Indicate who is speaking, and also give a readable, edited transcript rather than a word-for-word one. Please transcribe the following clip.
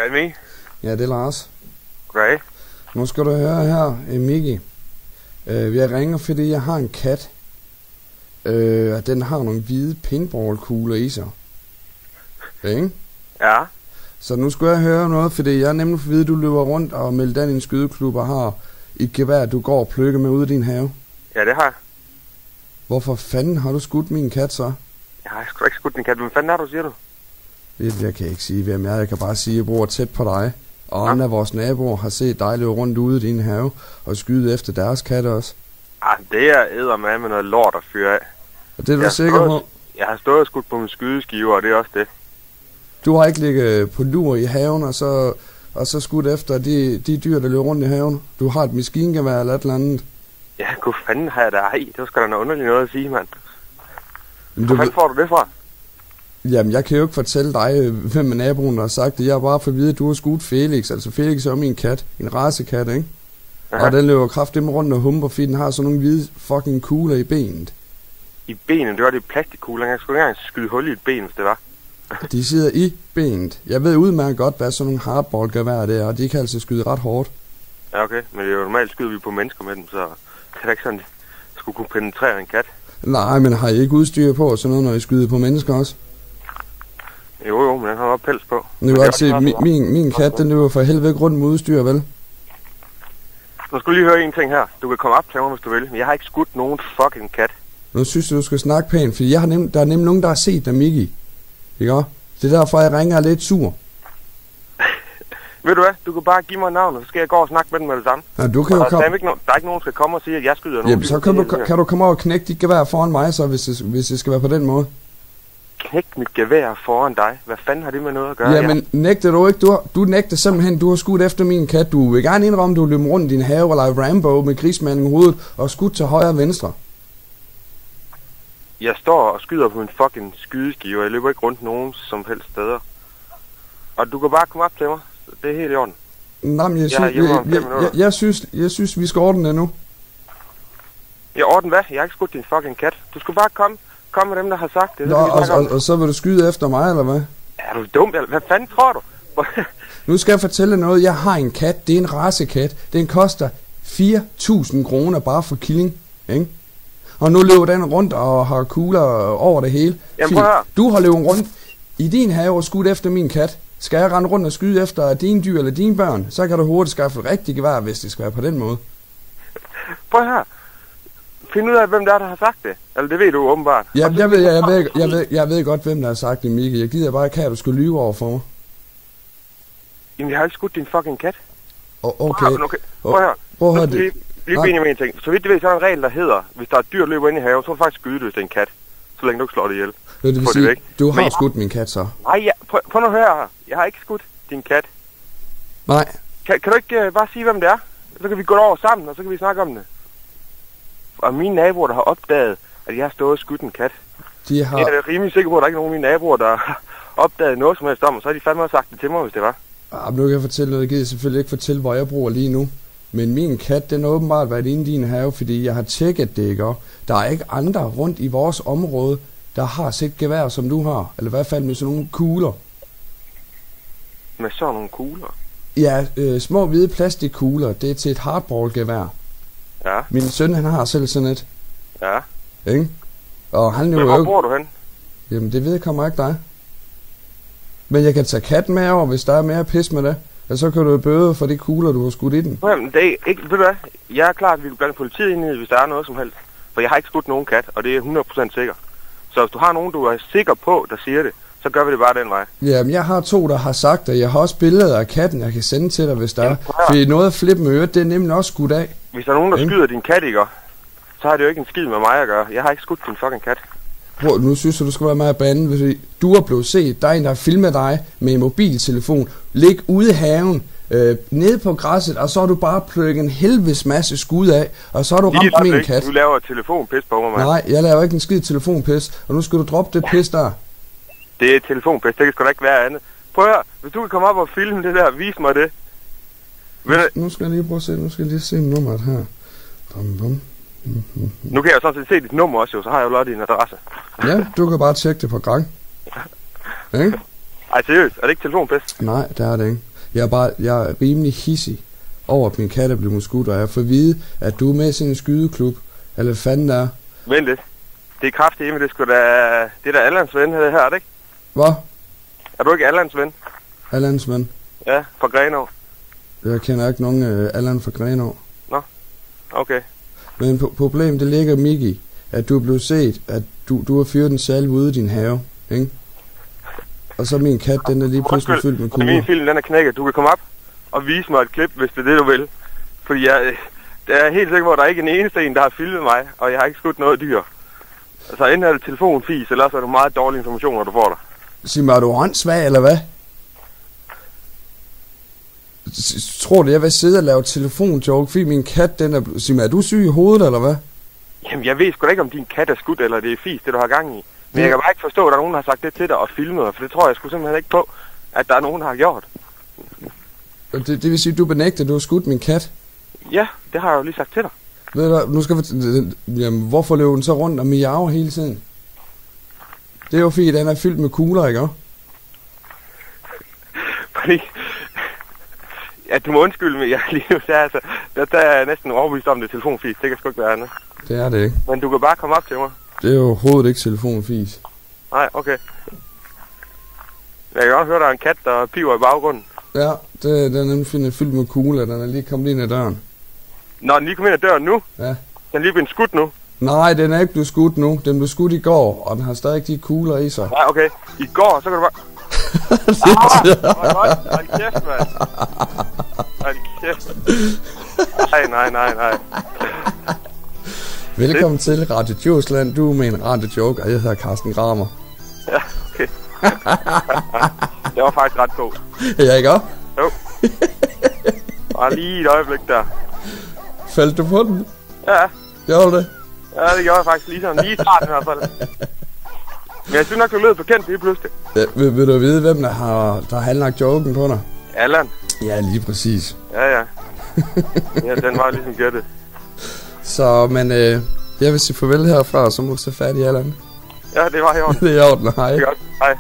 Speaker 1: Er det mig?
Speaker 2: Ja, det er Lars.
Speaker 1: Okay.
Speaker 2: Nu skal du høre her, Miki. Jeg ringer, fordi jeg har en kat. Og den har nogle hvide paintballkugler i sig. Ikke?
Speaker 1: Ja.
Speaker 2: Så nu skal jeg høre noget, fordi jeg er nemlig for at vide, at du løber rundt og melder den i en skydeklub og har et gevær, du går og plukker med ude i din have.
Speaker 1: Ja, det har jeg.
Speaker 2: Hvorfor fanden har du skudt min kat så?
Speaker 1: Jeg har sgu ikke skudt din kat. Hvem fanden er du, siger du?
Speaker 2: Jeg kan ikke sige, hvem jeg er. Jeg kan bare sige, at jeg bor tæt på dig. Og andre af vores naboer har set dig løbe rundt ude i din have og skyde efter deres kat også.
Speaker 1: Det er eddermame med noget lort at fyre af.
Speaker 2: Og det er du sikker på?
Speaker 1: Jeg har stået og skudt på min skydeskiver, og det er også det.
Speaker 2: Du har ikke ligget på lur i haven og så skudt efter de dyr, der løber rundt i haven? Du har et maskingevær eller et eller andet?
Speaker 1: Ja, gud fanden har jeg der i. Det var sgu da noget underligt noget at sige, mand. Hvor fanden får du det fra?
Speaker 2: Jamen, jeg kan jo ikke fortælle dig, hvem af naboen der har sagt det. Jeg har bare fået at vide, at du har skudt Felix. Altså, Felix er min kat. En racekat, ikke? Aha. Og den løber kraftigt rundt og humper, fordi den har sådan nogle hvide fucking kugler i benet.
Speaker 1: I benet? Det var det plastikkugler. Jeg skulle ikke engang skyde hul i et ben, hvis det var.
Speaker 2: De sidder i benet. Jeg ved udmærket godt, hvad sådan nogle hardballgevær det er, og de kan altså skyde ret hårdt.
Speaker 1: Ja, okay. Men det er jo normalt skyder vi på mennesker med dem, så det er ikke sådan, at skulle kunne penetrere en kat.
Speaker 2: Nej, men har I ikke udstyr på sådan noget, når I skyder på mennesker også?
Speaker 1: Jo, men den har også pels på.
Speaker 2: Nu kan se, min kat, den løber for helvede rundt med udstyr, vel?
Speaker 1: Nu skal lige høre en ting her. Du kan komme op til mig, hvis du vil, men jeg har ikke skudt nogen fucking kat.
Speaker 2: Nu synes du skal snakke pænt, fordi der er nemlig nogen, der har set dig, Miki. Ikke også? Det er derfor, jeg ringer lidt sur.
Speaker 1: Ved du hvad? Du kan bare give mig navn, og så skal jeg gå og snakke med dem med det samme.
Speaker 2: Ja, du kan jo komme...
Speaker 1: Der er ikke nogen, der skal komme og sige, at jeg skyder nogen.
Speaker 2: Jamen, så kan du komme over og knække dit gevær foran mig, så hvis det skal være på den måde.
Speaker 1: Knække mit gevær foran dig? Hvad fanden har det med noget at gøre?
Speaker 2: Jamen, nægter du ikke? Du nægter simpelthen, du har skudt efter min kat. Du vil gerne indrømme, du løber rundt i din have og leger Rambo med grismanden i hovedet og skudt til højre og venstre.
Speaker 1: Jeg står og skyder på min fucking skydeskiver. Jeg løber ikke rundt nogen som helst steder. Og du kan bare komme op til mig. Det er helt i orden.
Speaker 2: Nej, men jeg synes, vi skal ordne det nu.
Speaker 1: Jeg ordner hvad? Jeg har ikke skudt din fucking kat. Du skulle bare komme med dem, der har sagt det.
Speaker 2: Nå, og så vil du skyde efter mig, eller hvad?
Speaker 1: Er du dum? Hvad fanden tror du?
Speaker 2: Nu skal jeg fortælle noget. Jeg har en kat. Det er en racekat. Den koster 4.000 kroner bare for killing, ikke? Og nu løber den rundt og har kugler over det hele.
Speaker 1: Jamen, prøv at høre.
Speaker 2: Du har løbet rundt i din have og skudt efter min kat. Skal jeg rende rundt og skyde efter dine dyr eller dine børn, så kan du hurtigt skaffe rigtig gevær, hvis det skal være på den måde.
Speaker 1: Prøv her. Find ud af, hvem der har sagt det. Eller det ved du åbenbart.
Speaker 2: Ja, jeg ved godt, hvem der har sagt det, Miki. Jeg gider bare ikke have, at du skal lyve over for mig.
Speaker 1: Jamen, jeg har ikke skudt din fucking kat.
Speaker 2: Okay.
Speaker 1: Prøv her.
Speaker 2: Prøv at høre
Speaker 1: det. Lige benig med en ting. Så vidt du ved, så er der en regel, der hedder, hvis der er et dyr, der løber ind i haven, så må du faktisk skyde det, hvis det er en kat. Så længe du ikke slår det ihjel.
Speaker 2: Det vil sige, du har skudt min kat så?
Speaker 1: Nej, prøv nu at høre her. Jeg har ikke skudt din kat.
Speaker 2: Nej.
Speaker 1: Kan du ikke bare sige, hvem det er? Så kan vi gå over sammen, og så kan vi snakke om det. Og mine naboer, der har opdaget, at jeg har stået og skudt en kat. Jeg er rimelig sikker på, at der ikke er nogen af mine naboer, der har opdaget noget som helst om, og så har de fandme sagt det til mig, hvis det var.
Speaker 2: Nu kan jeg fortælle noget. Jeg gider selvfølgelig ikke fortælle, hvor jeg bor lige nu. Men min kat, den har åbenbart været inde i din have, fordi jeg har tjekket det, ikke? Der er ikke andre rundt i vores område, der har set gevær, som du har. Eller i hvert fald med sådan nogle kugler.
Speaker 1: Med sådan nogle kugler? Ja,
Speaker 2: små hvide plastikkugler. Det er til et hardballgevær.
Speaker 1: Ja.
Speaker 2: Min søn, han har selv sådan et.
Speaker 1: Ja.
Speaker 2: Ikke? Og han
Speaker 1: men hvor bor du hen?
Speaker 2: Jamen, det vedkommer ikke dig. Men jeg kan tage katten med over, hvis der er mere pis med det. Og så kan du bøde for de kugler, du har skudt i den.
Speaker 1: Jamen, det er ikke, ved du hvad? Jeg er klar, at vi vil blande politiet ind i, hvis der er noget som helst. For jeg har ikke skudt nogen kat, og det er 100% sikker. Så hvis du har nogen, du er sikker på, der siger det, så gør vi det bare den vej. Jamen,
Speaker 2: jeg har 2, der har sagt det. Jeg har også billeder af katten, jeg kan sende til dig, hvis der er. Fordi noget at flippe med øret, det er nemlig også skudt af.
Speaker 1: Hvis der er nogen, der skyder din kat, ikke? Så har det jo ikke en skid med mig at gøre. Jeg har ikke skudt din fucking kat.
Speaker 2: Prøv, nu synes du skal være meget banden, hvis du har blevet set. Der er en, der har filmet dig med en mobiltelefon. Lig ude i haven, nede på græsset, og så har du bare plukket en helvedes masse skud af, og så har du ramt min kat.
Speaker 1: Du laver telefonpis på mig, mand.
Speaker 2: Nej, jeg laver ikke en skid telefonpis, og nu skal du droppe det pis der.
Speaker 1: Det er telefonpis, det kan sgu da ikke være andet. Prøv at høre, hvis du kan komme op og filme det der, vis mig det.
Speaker 2: Nu skal jeg lige prøve at se, nu skal jeg lige se nummeret her.
Speaker 1: Nu kan jeg jo sådan set se dit nummer også, jo, så har jeg jo lavet din adresse.
Speaker 2: Ja, du kan bare tjekke det på gang. Ikke?
Speaker 1: Ej, seriøst, er det ikke telefonpis?
Speaker 2: Nej, det er det ikke. Jeg er rimelig hissig over, at min kat er blevet skudt, og jeg får at vide, at du er med i sådan en skydeklub. Eller hvad fanden der er?
Speaker 1: Vent lidt. Det er kraftigt, men det er da Allans ven her, er det ikke?
Speaker 2: Hvad?
Speaker 1: Er du ikke Allans ven?
Speaker 2: Allans ven?
Speaker 1: Ja, fra Grenaa.
Speaker 2: Jeg kender ikke nogen Allan fra Grenaa.
Speaker 1: Nå, okay.
Speaker 2: Men problemet det ligger, Miki, at du er blevet set, at du har fyret en salve ude i din have, ikke? Og så min kat, den er lige pludselig fyldt med kugler.
Speaker 1: Min film, den er knækket. Du kan komme op og vise mig et klip, hvis det er det, du vil. Fordi jeg er helt sikker på, at der er ikke en eneste en, der har filmet mig, og jeg har ikke skudt noget dyr. Altså enten er det telefonfis, eller så er det meget dårlige informationer, du får der.
Speaker 2: Sig mig, er du åndssvag, eller hvad? Tror du, jeg vil sidde og lave telefonjoke, fordi min kat, den er... Sig mig, er du syg i hovedet, eller hvad?
Speaker 1: Jamen, jeg ved sgu da ikke, om din kat er skudt, eller det er fis, det du har gang i. Men jeg kan bare ikke forstå, at der er nogen, der har sagt det til dig og filmet dig, for det tror jeg sgu simpelthen ikke på, at der er nogen, der har gjort.
Speaker 2: Det vil sige, at du benægter, at du har skudt min kat?
Speaker 1: Ja, det har jeg jo lige sagt til dig.
Speaker 2: Ved du, nu skal vi... Jamen, hvorfor løber den så rundt og miaver hele tiden? Det er jo fordi, den er fyldt med kugler, ikke også?
Speaker 1: Fordi... Ja, du må undskylde mig, jeg lige nu der er jeg næsten overbevist om, det er telefonfis. Det kan sgu ikke være andet.
Speaker 2: Det er det ikke.
Speaker 1: Men du kan bare komme op til mig.
Speaker 2: Det er jo overhovedet ikke telefonfis.
Speaker 1: Nej, okay. Jeg kan godt høre, der er en kat, der piver i baggrunden.
Speaker 2: Ja, den er nemlig fyldt med kugler. Den er lige kommet ind ad døren.
Speaker 1: Nå, den lige kom ind ad døren nu?
Speaker 2: Ja.
Speaker 1: Den er lige blevet skudt nu?
Speaker 2: Nej, den er ikke blevet skudt nu. Den blev skudt i går, og den har stadig de kugler i sig.
Speaker 1: Nej, okay. I går, så kan du bare... Hold kæft, mand. Hold kæft. Nej.
Speaker 2: Velkommen til Radio Djursland. Du er med en radiojoke, og jeg hedder Carsten Grammer.
Speaker 1: Ja, okay. Det var faktisk ret god.
Speaker 2: Ja, ikke også?
Speaker 1: Jo. Bare lige et øjeblik der.
Speaker 2: Faldt du på den?
Speaker 1: Ja.
Speaker 2: Gjorde det?
Speaker 1: Ja, det gjorde jeg faktisk lige sådan. Lige i starten i hvert fald. Men jeg synes nok, du lød forkendt lige pludselig.
Speaker 2: Ja, vil du vide, hvem der har handlagt joken på dig?
Speaker 1: Allan.
Speaker 2: Ja, lige præcis.
Speaker 1: Ja. Ja, den var ligesom gættet.
Speaker 2: Så, men jeg vil sige farvel herfra, og så må du tage fat i Allan.
Speaker 1: Ja, det var i orden.
Speaker 2: Det er i orden, hej.
Speaker 1: Det er godt, hej.